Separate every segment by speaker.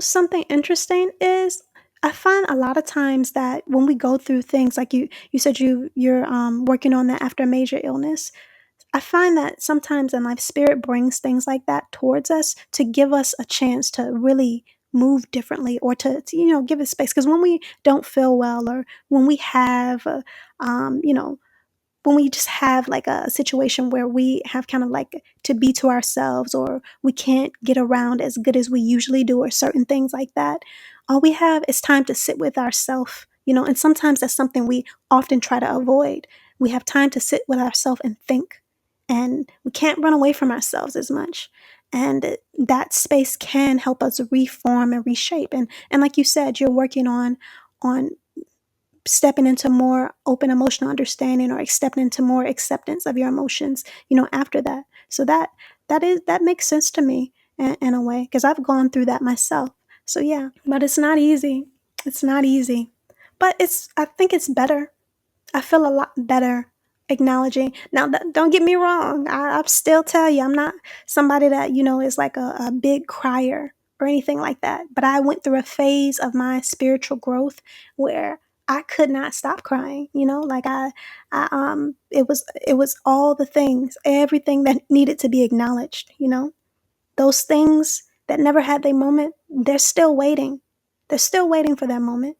Speaker 1: something interesting is I find a lot of times that when we go through things like you said you're working on that after a major illness. I find that sometimes in life, spirit brings things like that towards us to give us a chance to really move differently or to give it space. Because when we don't feel well or when we have, um, you know, when we just have like a situation where we have kind of like to be to ourselves or we can't get around as good as we usually do or certain things like that, all we have is time to sit with ourselves, and sometimes that's something we often try to avoid. We have time to sit with ourselves and think, and we can't run away from ourselves as much. And that space can help us reform and reshape. And like you said, you're working on stepping into more open emotional understanding or stepping into more acceptance of your emotions, after that. So that makes sense to me in a way because I've gone through that myself. So yeah, but it's not easy. It's not easy. But I think it's better. I feel a lot better acknowledging. Now, don't get me wrong. I still tell you, I'm not somebody that is like a big crier or anything like that. But I went through a phase of my spiritual growth where I could not stop crying. Like it was all the things, everything that needed to be acknowledged. Those things that never had their moment, they're still waiting. They're still waiting for their moment.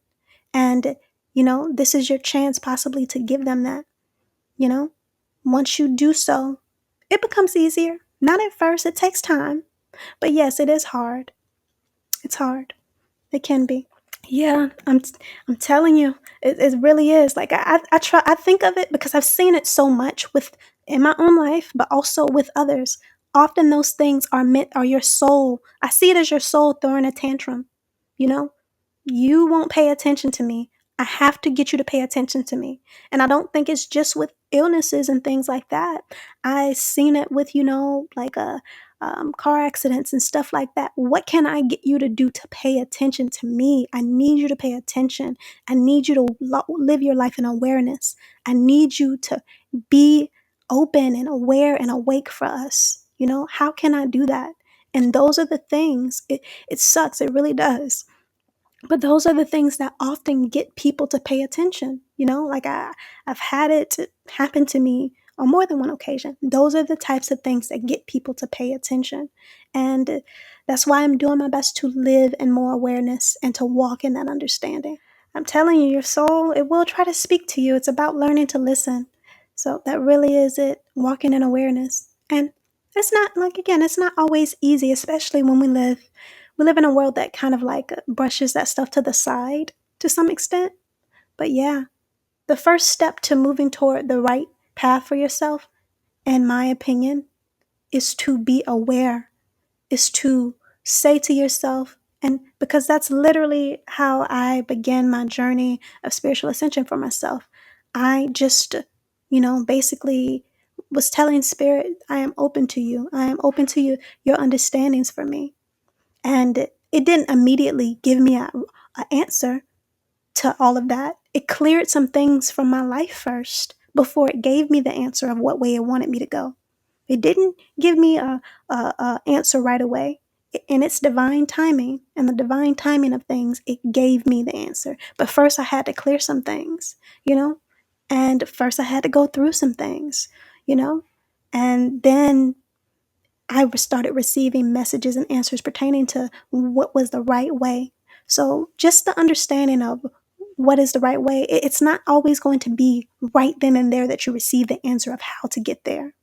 Speaker 1: And this is your chance possibly to give them that, you know? Once you do so, it becomes easier. Not at first, it takes time. But yes, it is hard. It's hard. It can be. Yeah, I'm telling you, it really is. Like I think of it because I've seen it so much with in my own life, but also with others. Often those things are your soul. I see it as your soul throwing a tantrum. You know, you won't pay attention to me. I have to get you to pay attention to me. And I don't think it's just with illnesses and things like that. I've seen it with, like car accidents and stuff like that. What can I get you to do to pay attention to me? I need you to pay attention. I need you to live your life in awareness. I need you to be open and aware and awake for us. How can I do that? And those are the things. It sucks. It really does. But those are the things that often get people to pay attention. Like I've had it happen to me on more than one occasion. Those are the types of things that get people to pay attention. And that's why I'm doing my best to live in more awareness and to walk in that understanding. I'm telling you, your soul, it will try to speak to you. It's about learning to listen. So that really is it, walking in awareness. And it's not, like, again, it's not always easy, especially when we live in a world that kind of like brushes that stuff to the side to some extent. But yeah, the first step to moving toward the right path for yourself, in my opinion, is to be aware, is to say to yourself, and because that's literally how I began my journey of spiritual ascension for myself. I just, basically was telling spirit, I am open to you. I am open to your understandings for me. And it didn't immediately give me a answer to all of that. It cleared some things from my life first before it gave me the answer of what way it wanted me to go. It didn't give me a answer right away. In its divine timing and the divine timing of things, it gave me the answer. But first I had to clear some things, and first I had to go through some things, and then I started receiving messages and answers pertaining to what was the right way. So just the understanding of what is the right way, it's not always going to be right then and there that you receive the answer of how to get there.